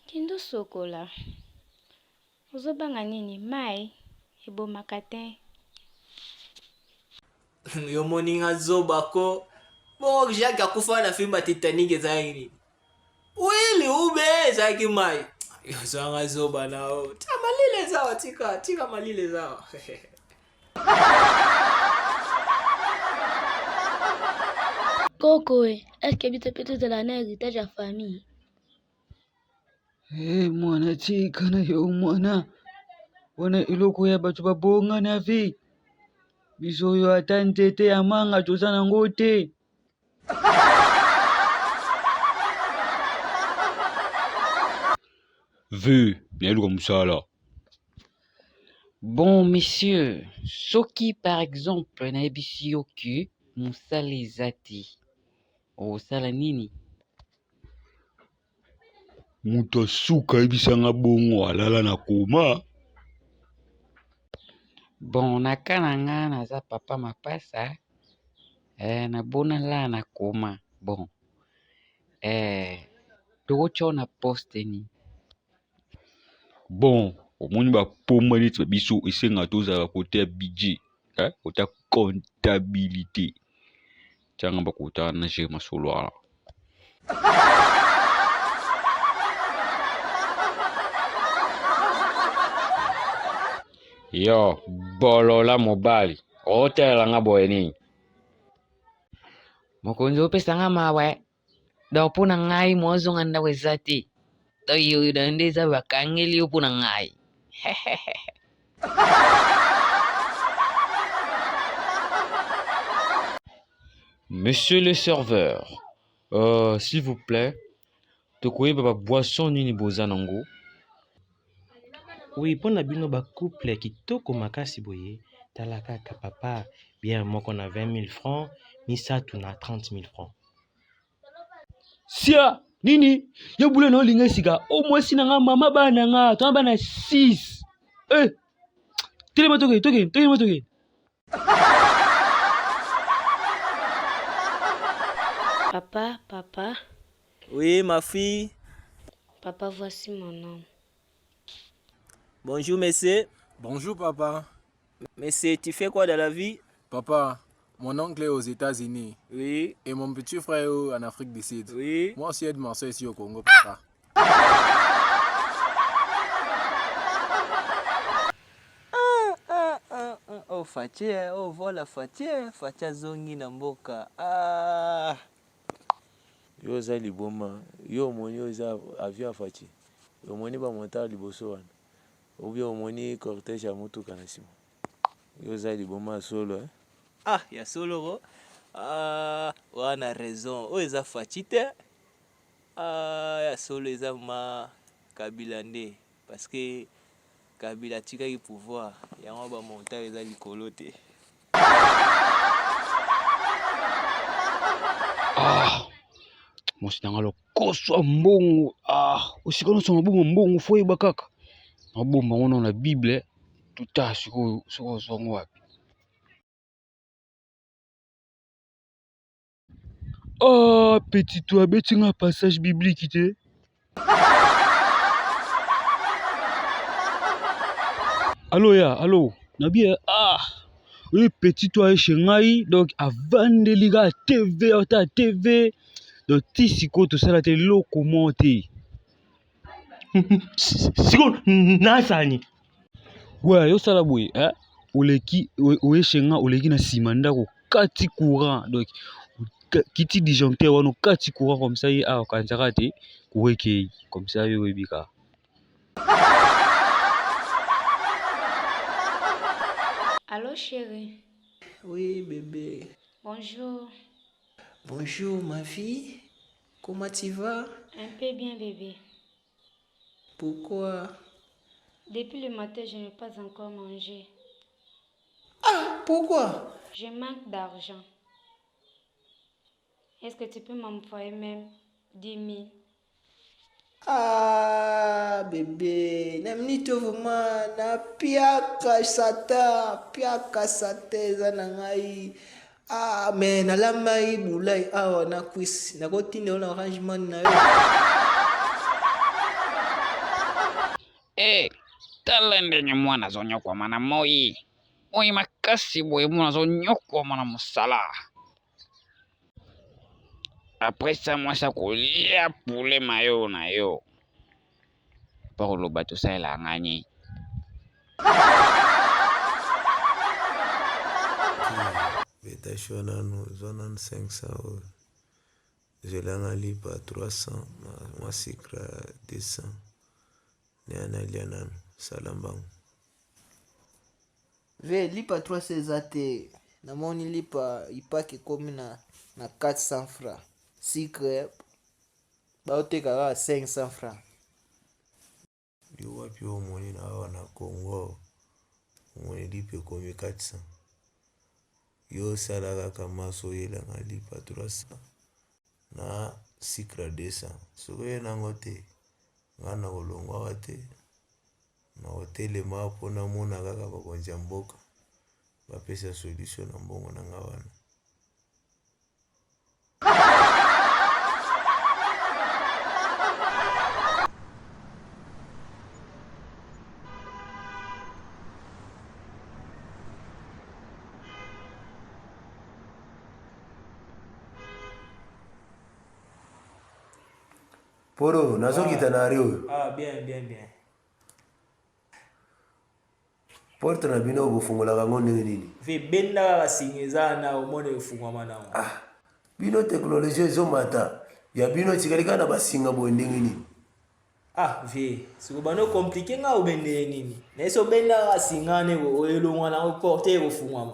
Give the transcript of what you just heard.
Kindo sokola. Uzobanga nini mai ebo makatin. Yo moninga zobako. Bon, Jacques akufa na filma Titanic zaini. Wili ube zaki mai. Yo zanga zoba nao. Tika malile zao tika malile zao. Coco, est-ce que tu peux te donner un héritage à famille? Mwana tika na yo mwana. Wana iloko ya batu babonga na vi. Biso yo ata nzete ya manga toza nango te. Vu, nayeluka musala. Bon, messieurs, soki par exemple nayebisi yo ke mosala eza te, osala nini? Mutu asuka ayebisanga bongo alala na koma. Bon, na ka na nga naza papa mapasa, nabona la na koma. Bon, tokotia yo na poste ni. Bon, omoni bapomba neti biso esenga tozala kote ya budget, kote ya comptabilité. Tianga bakota na gere masolo wana. Yo, bolola mobali. Otelanga boye nini? Mokonzi opesanga mawe, donc mpo na ngai mwazonga ndako eza te. To yo nde eza bakangeli yo mpo na ngai. Monsieur le serveur, s'il vous plaît, tokoyeba ba boisson nini boza nango? Oui, mpona bino bacouple kitoko makasi boye, tala kaka papa, bien moko na 20 000 francs, misatu na 30 000 francs. Sia, nini? Yo bule na olinga sika, o mwasi na nga mama bana nga, tona bana 6. Telema toke. Papa. Oui, ma fille. Papa, voici mon nom. Bonjour, monsieur. Bonjour, papa. Monsieur, tu fais quoi dans la vie? Papa, mon oncle est aux États-Unis. Oui. Et mon petit frère est en Afrique du Sud. Oui. Moi aussi, aide ma soeur ici au Congo, papa. Oh, Fatia, oh, voilà Fatia zongi na mboka. Yo za liboma, yo moni yo za avion Fatia. Yo moni ba monta liboso wana. Obi yo moni cortège ya motuka na sima. Yo za liboma solo Ya solo. Wana raison. Oh, eza Fatia te. Ya solo eza ma Kabila nde parce que Kabila tika ki pouvoir yango ba monta eza likolo te. Mwasi na nga lokoswa mbongo. Osika nyonso nabomba mbongo fo yeba kaka. Nabomba ngo na Bible, tuta siko zongo wapi. Petit toi beti nga passage biblique te. Allô. Nabi oui, petit toi chez ngai, donc avant de liga TV, donc ti siko to sala te loko monte. Siko nasani. Ouais, yo sala boye, oleki chez nga oleki na sima ndako kati courant, donc kiti disjoncteur wana kati courant comme ça yi kanzaka te kuweke comme ça yo webika. Allô, chérie. Oui, bébé. Bonjour. Bonjour, ma fille. Comment tu vas? Un peu bien, bébé. Pourquoi? Depuis le matin, je n'ai pas encore mangé. Pourquoi? Je manque d'argent. Est-ce que tu peux m'envoyer même 10 000? Bébé, namnito vraiment na piaka sata za nangai. Mais nalamai bulai awa na kwisi. Nakotine na arrangement na yo. tala ndenge mwana azonyokwama na moi makasi boye mwana azonyokwama na mosala. Après ça mwasi akolia poulet mayo na yo mpo koloba tosalela ngani. Betasho nanu zwa nanu 500 oyo zelanga lipa 300 mwa sikra 200 neanalia nanu salambangu ve lipa 300 eza te namoni lipa ipaki ekomi na 400 francs sikre baoteka kaka 500 francs. yo wapi omoni na awa na Congo omoni lipa ekomi 400 yo sala kaka maso oyelanga lipa 300 na sikra 200 soki oye nango te nga na kolongwaka te na kotelema mpona mona kaka bakonzi ya mboka bapesa solution na mbongo na nga wana. Poro, nazokita na rio. Bien. Porte na bino bofungolaka ngo ndenge nini? Ve benda kaka singa eza na omona efungwama nango. Bino teknolojia ezomata ya bino etikali kaka na basinga boye ndenge nini? Ve siko bano komplike nga obendele nini? Na eso benda kaka singa ne oyelongwa nango porte efungwama.